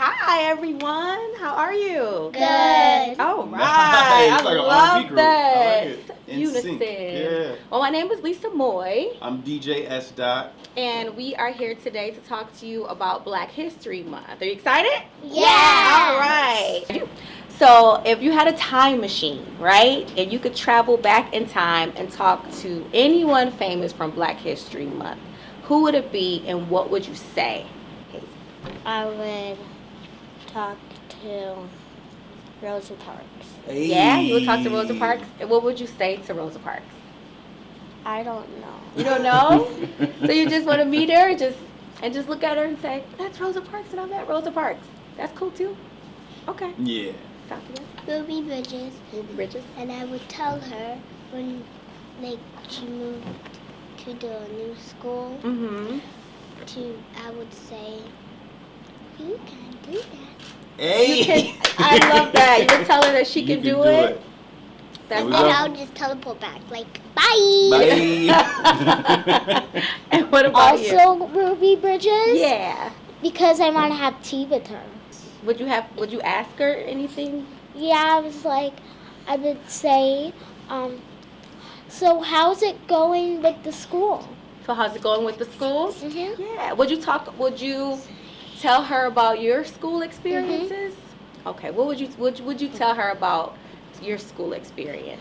Hi, everyone. How are you? Good. All right. Nice. I Like an love R&B group. I that. like it. In Unison. sync. Yeah. Well, my name is Lisa Moy, I'm DJ SDOT. and we are here today to talk to you about Black History Month. Are you excited? Yeah. All right. So, if you had a time machine, right, and you could travel back in time and talk to anyone famous from Black History Month, who would it be and what would you say? I would talk to Rosa Parks. Hey. Yeah, you would talk to Rosa Parks. And what would you say to Rosa Parks? I don't know. You don't know? So you just want to meet her and just look at her and say, that's Rosa Parks and I met Rosa Parks. That's cool too. Okay. Yeah. Sophia? Ruby Bridges. Ruby Bridges. And I would tell her when she moved to the new school Mm-hmm. I would say, you can do that. Hey. I love that. You would tell her that she can do it. That's And we then go. I'll just teleport back, like, bye. Bye. And what about you? Also, Ruby Bridges. Yeah. Because I want to have tea with her. Would you ask her anything? Yeah, I would say, so how's it going with the school? So how's it going with the school? Mm-hmm. Yeah. Would you tell her about your school experiences? Okay. What would you tell her about your school experience?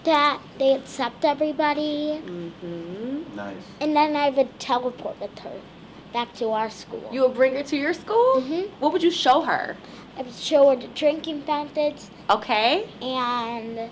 That they accept everybody. Mm-hmm. Nice. And then I would teleport with her back to our school. You would bring her to your school? Mm-hmm. What would you show her? I would show her the drinking fountains Okay. and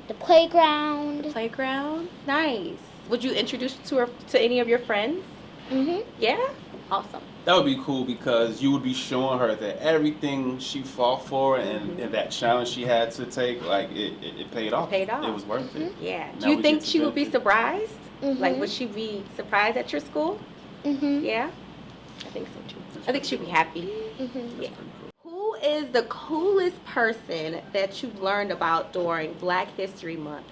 the playground. Playground. Nice. Would you introduce her to any of your friends? Mm-hmm. Yeah? Awesome. That would be cool because you would be showing her that everything she fought for and that challenge she had to take, like it paid off. Paid off. It was worth it. Yeah. Now Do you we think get to she would be benefit. surprised? Mm-hmm. Like, would she be surprised at your school? Mm-hmm. Yeah? I think so too. I think she'd be happy. Mm-hmm. Yeah. Who is the coolest person that you learned about during Black History Month?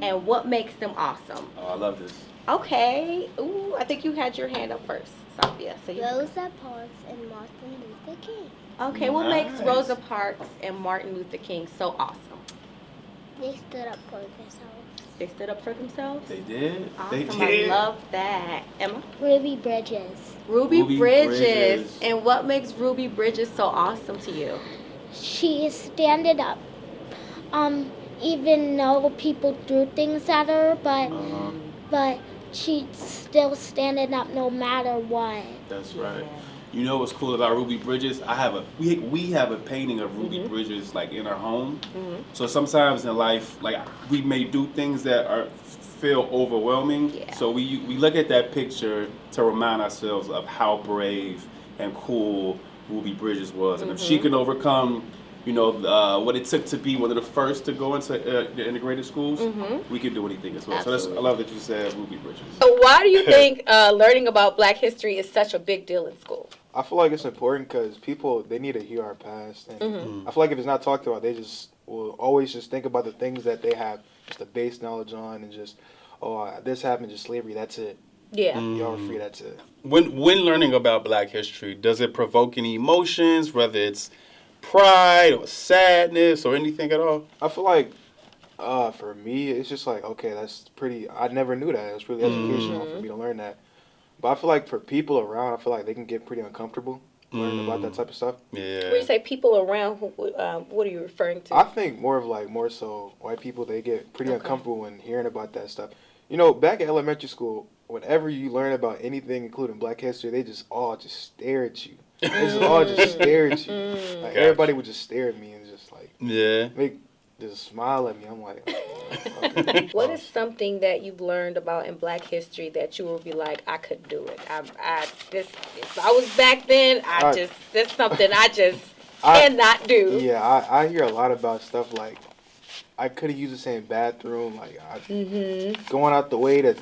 And what makes them awesome? Oh, I love this. Okay. Ooh, I think you had your hand up first, Sophia. So you. Rosa Parks and Martin Luther King. Okay, what makes Nice. Rosa Parks and Martin Luther King so awesome? They stood up for themselves. They stood up for themselves? They did. Awesome. They did. I love that. Emma? Ruby Bridges. Ruby Ruby Bridges. Bridges. And what makes Ruby Bridges so awesome to you? She is standing up. Even though people threw things at her, but she's still standing up no matter what. That's right. You know what's cool about Ruby Bridges? We have a painting of Ruby Bridges like in our home. Mm-hmm. So sometimes in life, like we may do things that feel overwhelming. Yeah. So we look at that picture to remind ourselves of how brave and cool Ruby Bridges was, and if she can overcome, what it took to be one of the first to go into the integrated schools, we can do anything as well. Absolutely. So I love that you said Ruby Bridges. So why do you think learning about Black history is such a big deal in school? I feel like it's important because people, they need to hear our past. And I feel like if it's not talked about, they just will always just think about the things that they have just the base knowledge on and just, this happened, just slavery, that's it. Yeah. Y'all are free, that's it. When learning about Black history, does it provoke any emotions, whether it's pride or sadness or anything at all? I feel like for me, it's just like, okay, that's pretty, I never knew that. It was really educational for me to learn that. But I feel like for people around, I feel like they can get pretty uncomfortable learning about that type of stuff. Yeah. When you say people around, what are you referring to? I think more so white people, they get pretty uncomfortable when hearing about that stuff. Back in elementary school, whenever you learn about anything, including Black history, they just all stare at you. They just all just stare at you. Like everybody would just stare at me and just like just smile at me. I'm like, okay. What is something that you've learned about in Black history that you will be like, I could do it? If I was back then, that's something I cannot do. Yeah, I hear a lot about stuff like I could have used the same bathroom. Like going out the way to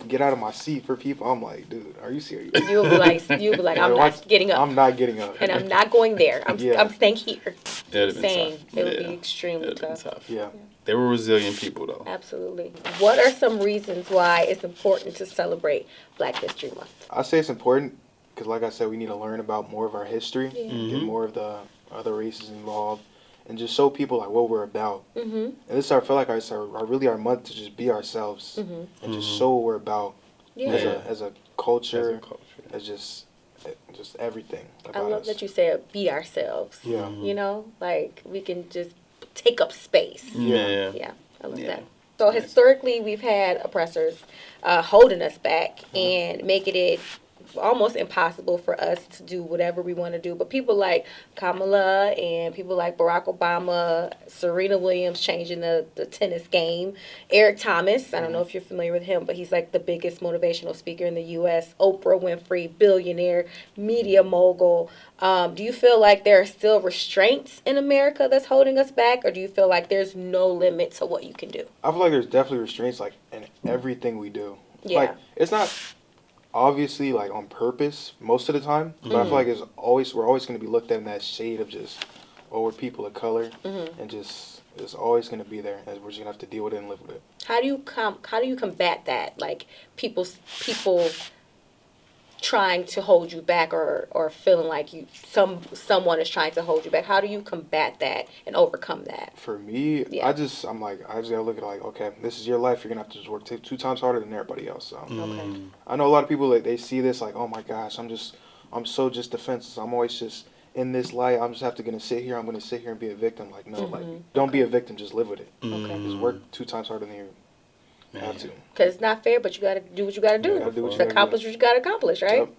get out of my seat for people. I'm like, dude, are you serious? You'll be like, I'm not getting up. I'm not getting up. And I'm not going there. I'm staying here. It'd have been Same. tough. It would be extremely tough. Yeah. They were resilient people, though. Absolutely. What are some reasons why it's important to celebrate Black History Month? I say it's important because like I said, we need to learn about more of our history, Yeah. get more of the other races involved, and just show people like what we're about. Mm-hmm. And this I feel like our month to just be ourselves and just show what we're about Yeah. as a culture, As a culture. as just everything I about love us. that you said be ourselves. Yeah. You know, like we can just take up space. Yeah. Yeah, I love Yeah. that. So historically, we've had oppressors holding us back and making it almost impossible for us to do whatever we want to do. But people like Kamala and people like Barack Obama, Serena Williams changing the tennis game, Eric Thomas, I don't know if you're familiar with him, but he's like the biggest motivational speaker in the U.S., Oprah Winfrey, billionaire, media mogul. Do you feel like there are still restraints in America that's holding us back, or do you feel like there's no limit to what you can do? I feel like there's definitely restraints like in everything we do. Yeah. Like it's not obviously like on purpose most of the time, but I feel like we're always going to be looked at in that shade of just we're people of color, and just it's always going to be there, and we're just going to have to deal with it and live with it. How do you combat that? Like people trying to hold you back or feeling like someone is trying to hold you back. How do you combat that and overcome that? For me, Yeah. I just gotta look at it like, okay, this is your life. You're gonna have to just work 2 times harder than everybody else. So Okay. I know a lot of people like they see this like, oh my gosh, I'm so just defenseless. I'm always just in this light. I'm just gonna sit here. I'm gonna sit here and be a victim. Like no, like don't be a victim. Just live with it. Okay. Just work 2 times harder than you have to. Because it's not fair, but you got to do what you got to do. You gotta do what you To gotta accomplish what you got to accomplish, right? Yep.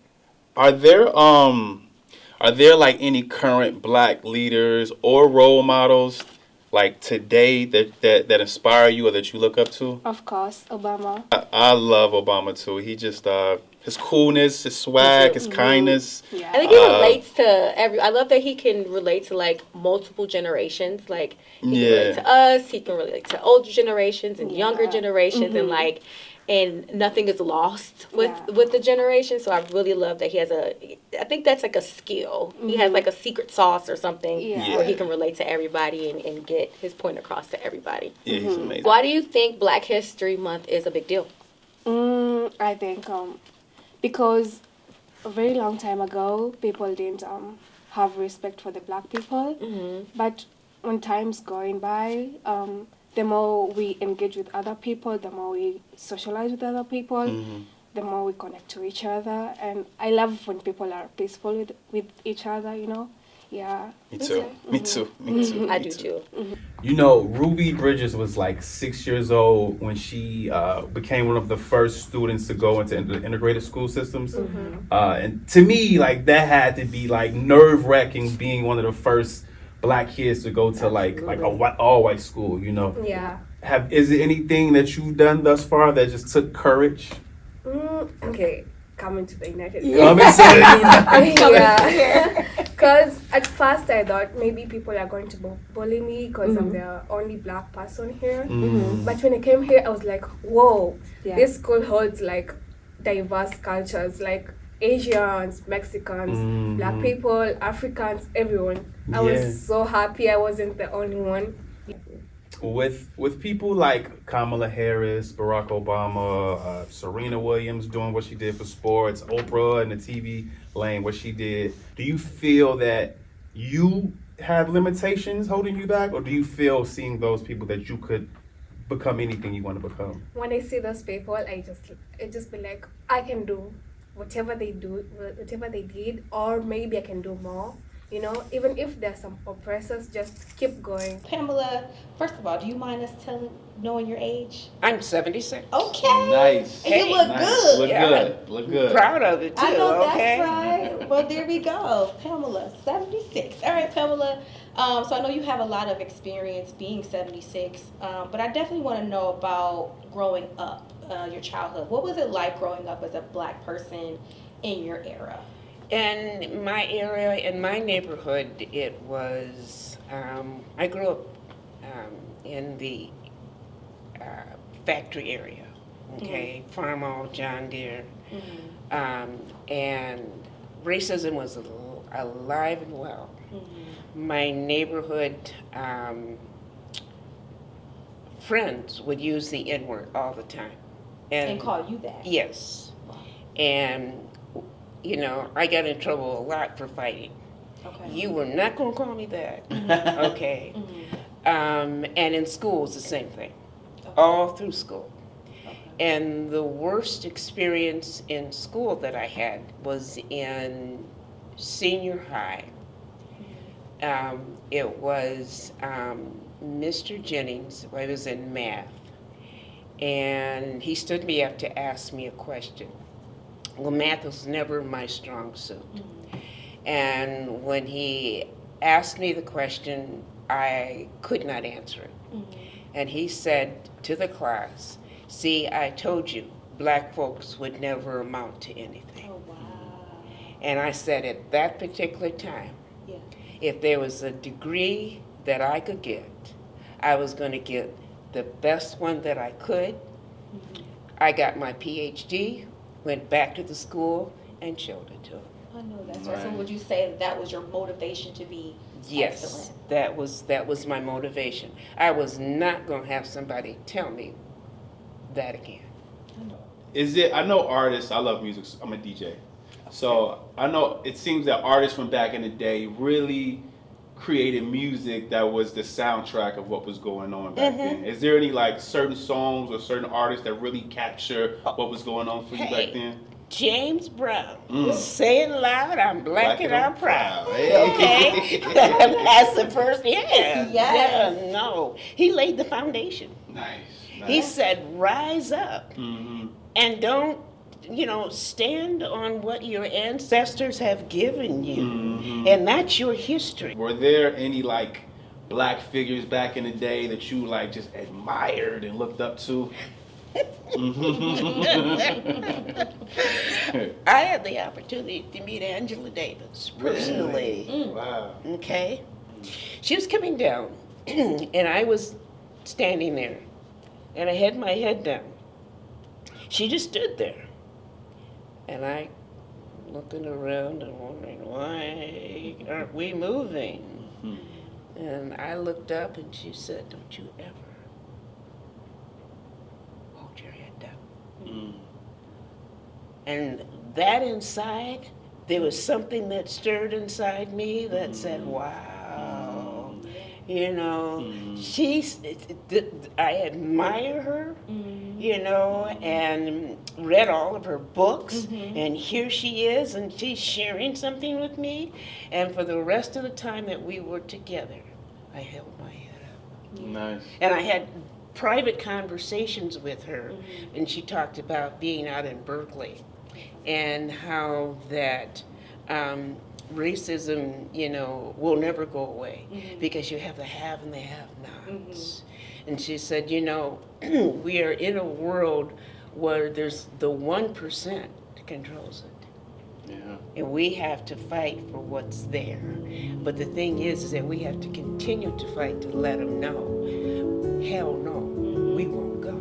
Are there like any current black leaders or role models like today that inspire you or that you look up to? Of course, Obama. I love Obama too. He just his coolness, his swag, his kindness. Yeah. I think he relates to I love that he can relate to like multiple generations. Like he can relate to us. He can relate to older generations and younger generations, and nothing is lost with the generation. So I really love that he has I think that's like a skill. He has like a secret sauce or something Yeah. where he can relate to everybody and get his point across to everybody. Yeah, he's amazing. Why do you think Black History Month is a big deal? I think because a very long time ago, people didn't have respect for the black people. But when time's going by, the more we engage with other people, the more we socialize with other people, the more we connect to each other. And I love when people are peaceful with each other, you know? Yeah. Me too. Me too. Me too. I Me do too. too. You know, Ruby Bridges was like 6 years old when she became one of the first students to go into the integrated school systems. And to me, like that had to be like nerve-wracking being one of the first black kids to go to like a all-white school, you know? Yeah. Is there anything that you've done thus far that just took courage? Okay, coming to the United States. Yeah. Because at first I thought maybe people are going to bully me because I'm the only black person here. But when I came here, I was like, whoa, this school holds like diverse cultures, like Asians, Mexicans, black people, Africans, everyone. I was so happy I wasn't the only one. With people like Kamala Harris, Barack Obama, Serena Williams doing what she did for sports, Oprah in the TV lane, what she did, do you feel that you have limitations holding you back, or do you feel seeing those people that you could become anything you want to become? When I see those people, I just be like, I can do whatever they did, or maybe I can do more. You know, even if there's some oppressors, just keep going. Pamela, first of all, do you mind us knowing your age? I'm 76. Okay. Nice. And you look good. Look good. Look good. Proud of it too. I know okay. that's right. Well, there we go. Pamela, 76. All right, Pamela. So I know you have a lot of experience being 76, but I definitely want to know about growing up, your childhood. What was it like growing up as a black person in your era? In my area, in my neighborhood, it was, I grew up in the factory area, okay, Farmall, John Deere, and racism was alive and well. My neighborhood friends would use the N-word all the time. And call you that? Yes. And you know, I got in trouble a lot for fighting. Okay. You were not going to call me that. Okay. And in school, it's the same thing. All through school. And the worst experience in school that I had was in senior high. It was Mr. Jennings. I was in math. And he stood me up to ask me a question. Well, math was never my strong suit. And when he asked me the question, I could not answer it. And he said to the class, see, I told you, black folks would never amount to anything. Oh, wow. And I said at that particular time, if there was a degree that I could get, I was going to get the best one that I could. I got my PhD, went back to the school, and showed it to him. I know that's right. So would you say that was your motivation to be Yes, excellent? that was my motivation. I was not going to have somebody tell me that again. Is it? I know artists. I love music. I'm a DJ, so I know it seems that artists from back in the day really created music that was the soundtrack of what was going on back then. Is there any like certain songs or certain artists that really capture what was going on for you back then? James Brown, say it loud, I'm black and I'm proud. Hey. Okay, that's the first. Yes. Yeah, no, he laid the foundation. Nice. He said, rise up and don't, you know, stand on what your ancestors have given you. And that's your history. Were there any like black figures back in the day that you like just admired and looked up to? I had the opportunity to meet Angela Davis personally. Wow. Okay. She was coming down and I was standing there and I had my head down. She just stood there. And I looking around and wondering, why aren't we moving? And I looked up and she said, don't you ever hold your head down. And that inside, there was something that stirred inside me that said, wow, you know, I admire her, you know, and read all of her books, and here she is, and she's sharing something with me, and for the rest of the time that we were together, I held my head up. Nice. And I had private conversations with her, and she talked about being out in Berkeley, and how that racism, you know, will never go away because you have the have and the have-nots. And she said, you know, we are in a world where there's the 1% controls it. Yeah. And we have to fight for what's there. But the thing is that we have to continue to fight to let them know, hell no, we won't go.